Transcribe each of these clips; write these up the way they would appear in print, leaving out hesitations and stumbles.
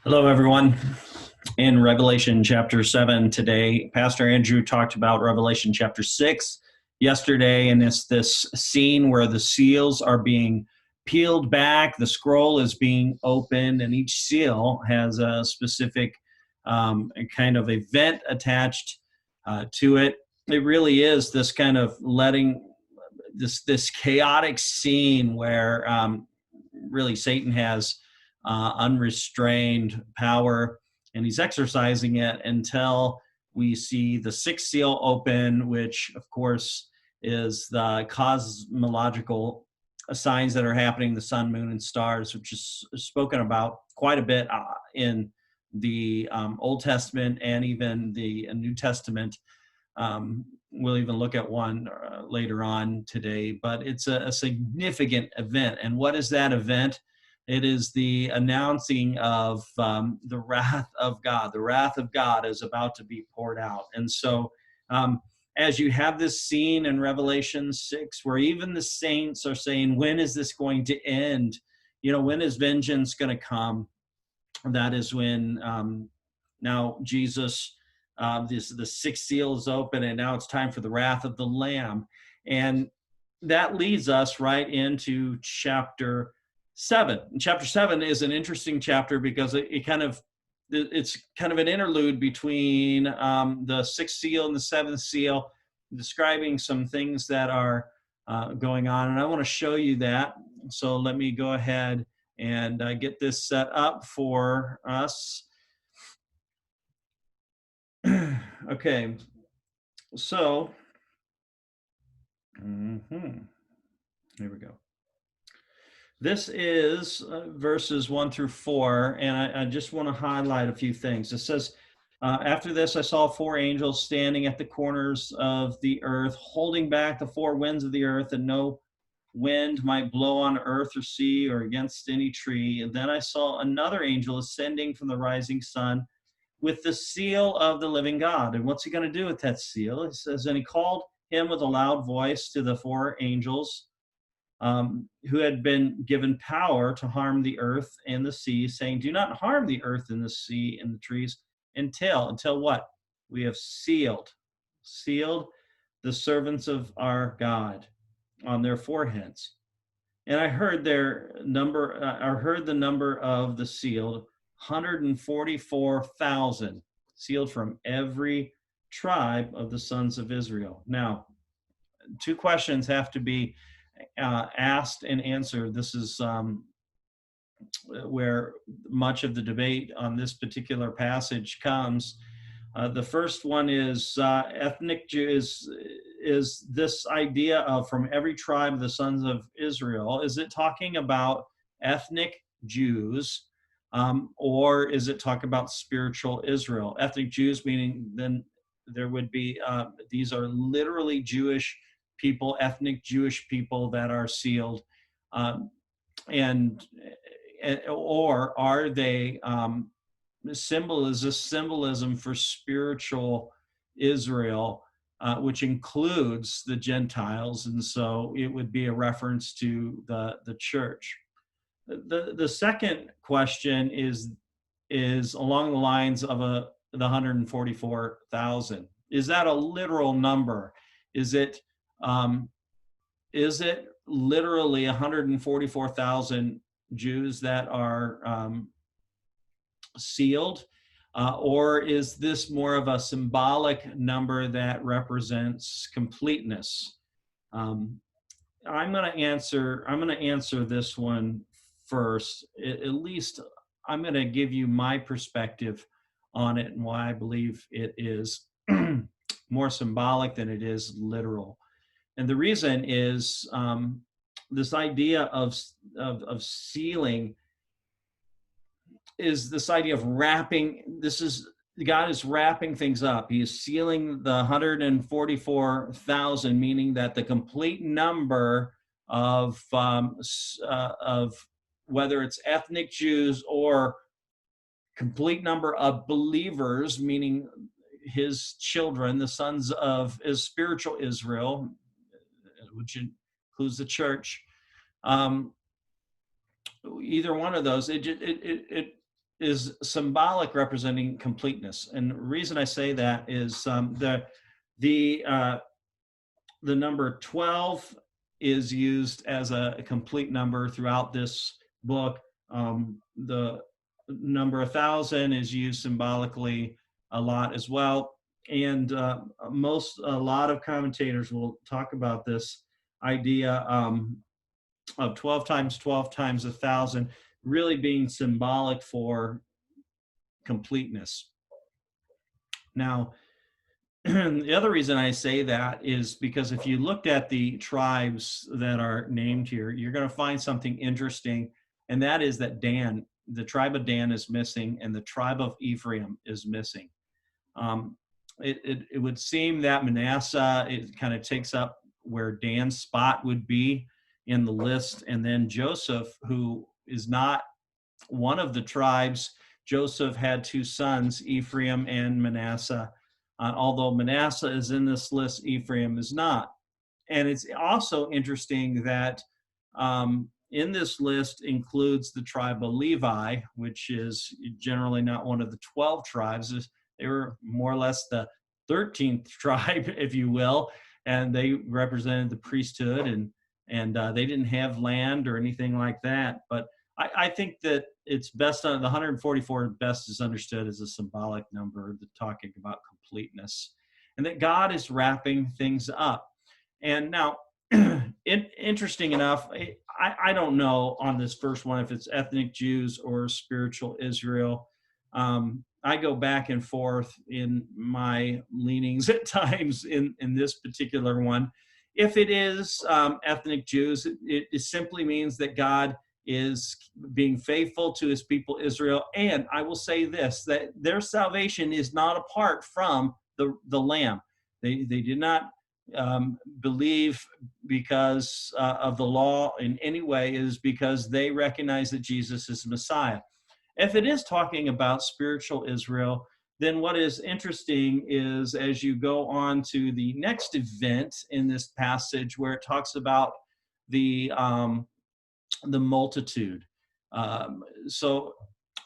Hello, everyone. In Revelation chapter 7 today, Pastor Andrew talked about Revelation chapter 6 yesterday, and it's this scene where the seals are being peeled back, the scroll is being opened, and each seal has a specific kind of event attached to it. It really is this kind of letting this chaotic scene where really Satan has unrestrained power, and he's exercising it until we see the sixth seal open, which, of course, is the cosmological signs that are happening, the sun, moon, and stars, which is spoken about quite a bit in the Old Testament and even the New Testament. We'll even look at one later on today, but it's a significant event. And what is that event? It is the announcing of the wrath of God. The wrath of God is about to be poured out. And so as you have this scene in Revelation 6, where even the saints are saying, when is this going to end? You know, when is vengeance going to come? That is when now Jesus, the sixth seal is open, and now it's time for the wrath of the Lamb. And that leads us right into chapter 7. And chapter 7 is an interesting chapter because it's kind of an interlude between the sixth seal and the seventh seal, describing some things that are going on. And I want to show you that. So let me go ahead and get this set up for us. Okay, so here we go. This is verses 1 through 4, and I just want to highlight a few things. It says, after this, I saw four angels standing at the corners of the earth, holding back the four winds of the earth, and no wind might blow on earth or sea or against any tree. And then I saw another angel ascending from the rising sun with the seal of the living God. And what's he going to do with that seal? It says, and he called him with a loud voice to the four angels who had been given power to harm the earth and the sea, saying, do not harm the earth and the sea and the trees until what? We have sealed the servants of our God on their foreheads. And I heard the number of the sealed, 144,000, sealed from every tribe of the sons of Israel. Now, two questions have to be asked and answered. This is where much of the debate on this particular passage comes. The first one is ethnic Jews. Is this idea of from every tribe of the sons of Israel, is it talking about ethnic Jews, or is it talking about spiritual Israel? Ethnic Jews meaning then there would be, these are literally Jewish people, ethnic Jewish people that are sealed, or are they symbolism for spiritual Israel, which includes the Gentiles, and so it would be a reference to the church. The second question is along the lines of the 144,000. Is that a literal number? Is it literally 144,000 Jews that are sealed? Or is this more of a symbolic number that represents completeness? I'm going to answer this one first. At least I'm going to give you my perspective on it and why I believe it is more symbolic than it is literal. And the reason is this idea of sealing is this idea of wrapping. God is wrapping things up. He is sealing the 144,000, meaning that the complete number of whether it's ethnic Jews or complete number of believers, meaning his children, the sons of his spiritual Israel, which includes the church. Either one of those, it is symbolic, representing completeness. And the reason I say that is the uh, the number 12 is used as a complete number throughout this book. The number 1,000 is used symbolically a lot as well. And a lot of commentators will talk about this idea of 12 times 1,000 really being symbolic for completeness. Now, the other reason I say that is because if you looked at the tribes that are named here, you're going to find something interesting, and that is that Dan, the tribe of Dan, is missing, and the tribe of Ephraim is missing. Um, it would seem that Manasseh, it kind of takes up where Dan's spot would be in the list, and then Joseph, who is not one of the tribes. Joseph had two sons, Ephraim and Manasseh. Although Manasseh is in this list, Ephraim is not. And it's also interesting that in this list includes the tribe of Levi, which is generally not one of the 12 tribes. They were more or less the 13th tribe, if you will, and they represented the priesthood, and they didn't have land or anything like that. But I think that it's best on the 144 best is understood as a symbolic number, talking about completeness, and that God is wrapping things up. And now, interesting enough, I don't know on this first one if it's ethnic Jews or spiritual Israel. I go back and forth in my leanings at times in this particular one. If it is ethnic Jews, it simply means that God is being faithful to his people Israel. And I will say this, that their salvation is not apart from the Lamb. They did not believe because of the law in any way. It is because they recognize that Jesus is Messiah. If it is talking about spiritual Israel, then what is interesting is as you go on to the next event in this passage where it talks about the multitude. So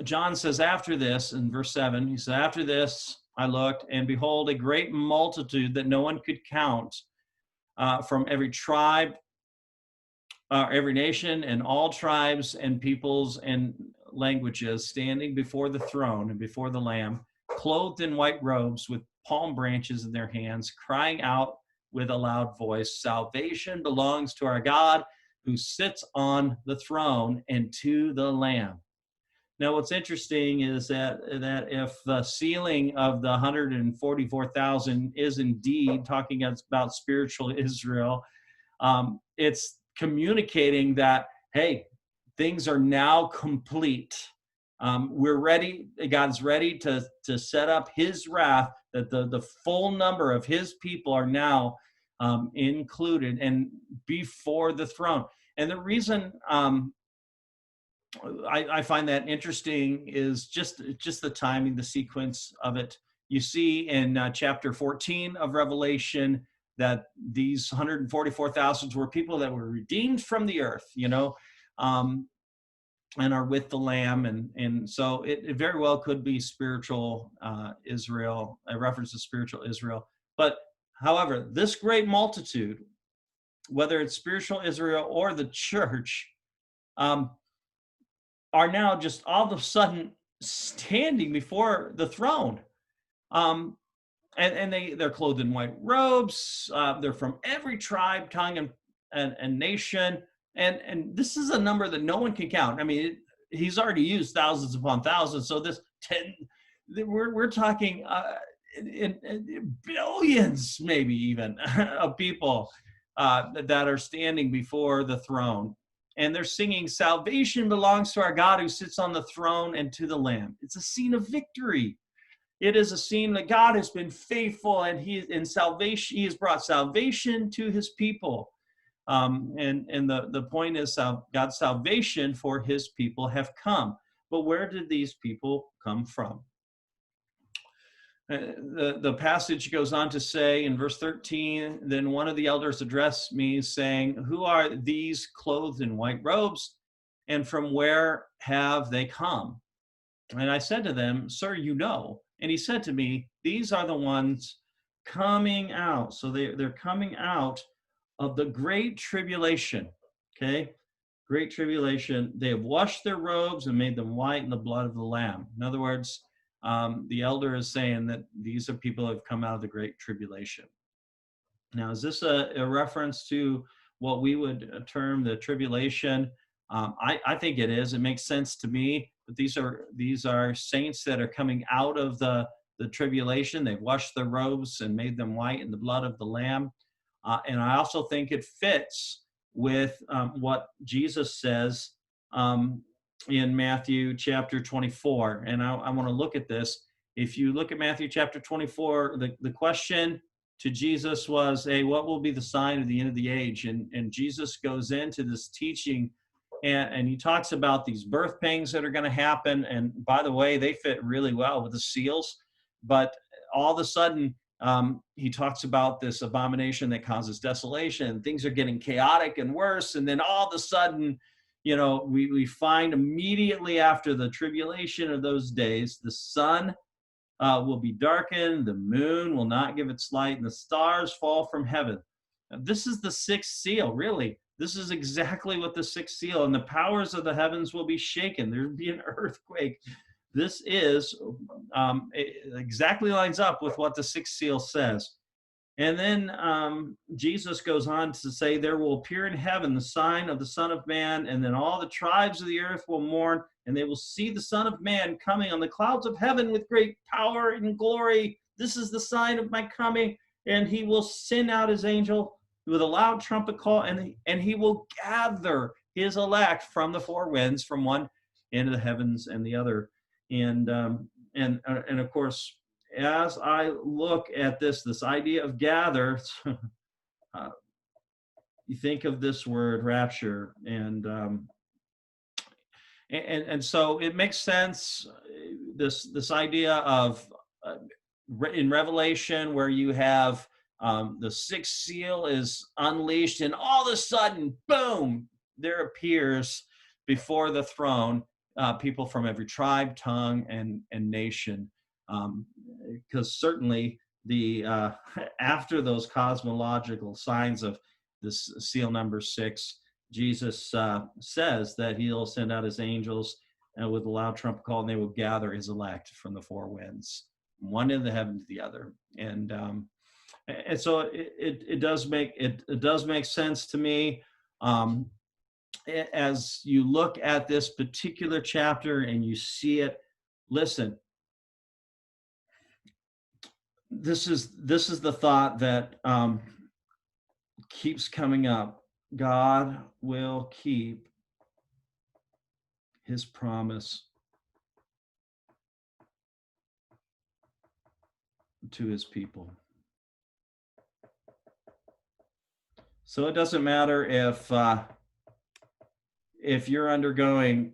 John says after this, in verse 7, he says, after this I looked, and behold, a great multitude that no one could count from every tribe, every nation, and all tribes and peoples and languages standing before the throne and before the Lamb, clothed in white robes with palm branches in their hands, crying out with a loud voice, salvation belongs to our God who sits on the throne and to the Lamb. Now, what's interesting is that if the sealing of the 144,000 is indeed talking about spiritual Israel, it's communicating that, hey, things are now complete. We're ready. God's ready to set up his wrath, that the full number of his people are now included and before the throne. And the reason I find that interesting is just the timing, the sequence of it. You see in chapter 14 of Revelation that these 144,000 were people that were redeemed from the earth, and are with the Lamb. And so it very well could be spiritual Israel, a reference to spiritual Israel. But however, this great multitude, whether it's spiritual Israel or the church, are now just all of a sudden standing before the throne. And they're clothed in white robes. They're from every tribe, tongue, and nation. And this is a number that no one can count. I mean, he's already used thousands upon thousands. So this 10, we're talking in billions, maybe even, of people that are standing before the throne. And they're singing, salvation belongs to our God who sits on the throne and to the Lamb. It's a scene of victory. It is a scene that God has been faithful, and he has brought salvation to his people. And the point is God's salvation for his people have come. But where did these people come from? The passage goes on to say in verse 13, then one of the elders addressed me saying, who are these clothed in white robes, and from where have they come? And I said to them, Sir, you know. And he said to me, these are the ones coming out. So they're coming out of the great tribulation. Okay. Great tribulation. They have washed their robes and made them white in the blood of the Lamb. In other words, the elder is saying that these are people who have come out of the great tribulation. Now, is this a reference to what we would term the tribulation? I think it is. It makes sense to me. But these are saints that are coming out of the tribulation. They've washed their robes and made them white in the blood of the Lamb. And I also think it fits with what Jesus says in Matthew chapter 24. And I want to look at this. If you look at Matthew chapter 24, the question to Jesus was, hey, what will be the sign of the end of the age? And Jesus goes into this teaching and he talks about these birth pangs that are going to happen. And by the way, they fit really well with the seals. But all of a sudden, he talks about this abomination that causes desolation, and things are getting chaotic and worse. And then all of a sudden, we find immediately after the tribulation of those days, the sun will be darkened, the moon will not give its light, and the stars fall from heaven. Now, this is the sixth seal, really. This is exactly what the sixth seal, and the powers of the heavens will be shaken. There'll be an earthquake. This is exactly lines up with what the sixth seal says. And then Jesus goes on to say, there will appear in heaven the sign of the Son of Man, and then all the tribes of the earth will mourn, and they will see the Son of Man coming on the clouds of heaven with great power and glory. This is the sign of my coming, and he will send out his angel with a loud trumpet call, and he will gather his elect from the four winds, from one end of the heavens and the other. And of course, as I look at this idea of gather, you think of this word rapture, and so it makes sense. This idea of in Revelation, where you have the sixth seal is unleashed, and all of a sudden, boom, there appears before the throne people from every tribe, tongue, and nation. Because certainly after those cosmological signs of this seal number 6, Jesus says that he'll send out his angels with a loud trumpet call, and they will gather his elect from the four winds, one in the heaven to the other. And so it does make sense to me. As you look at this particular chapter and you see it, listen, this is the thought that keeps coming up. God will keep his promise to his people. So it doesn't matter if you're undergoing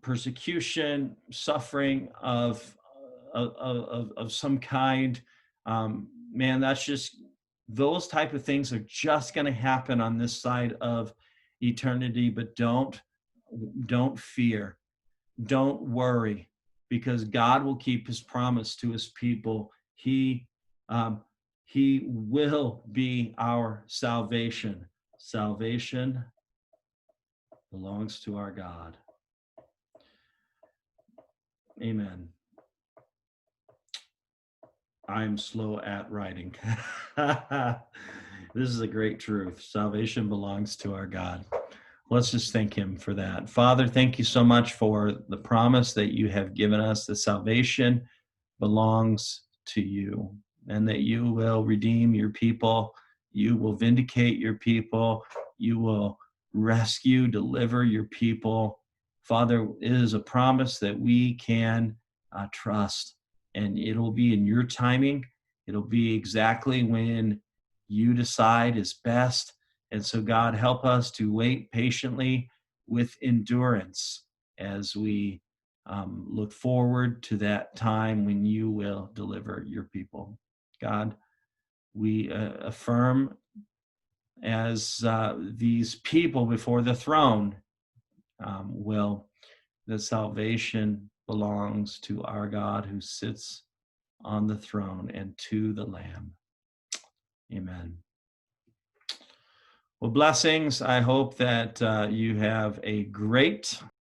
persecution, suffering of some kind, man, that's just, those type of things are just going to happen on this side of eternity. But don't fear, don't worry, because God will keep his promise to his people. He will be our salvation. Salvation belongs to our God. Amen. I'm slow at writing. This is a great truth. Salvation belongs to our God. Let's just thank him for that. Father, thank you so much for the promise that you have given us, that salvation belongs to you, and that you will redeem your people. You will vindicate your people. You will rescue, deliver your people. Father, it is a promise that we can trust, and it'll be in your timing. It'll be exactly when you decide is best. And so, God, help us to wait patiently with endurance as we look forward to that time when you will deliver your people. God, we affirm as these people before the throne, that salvation belongs to our God who sits on the throne and to the Lamb. Amen. Well, blessings. I hope that you have a great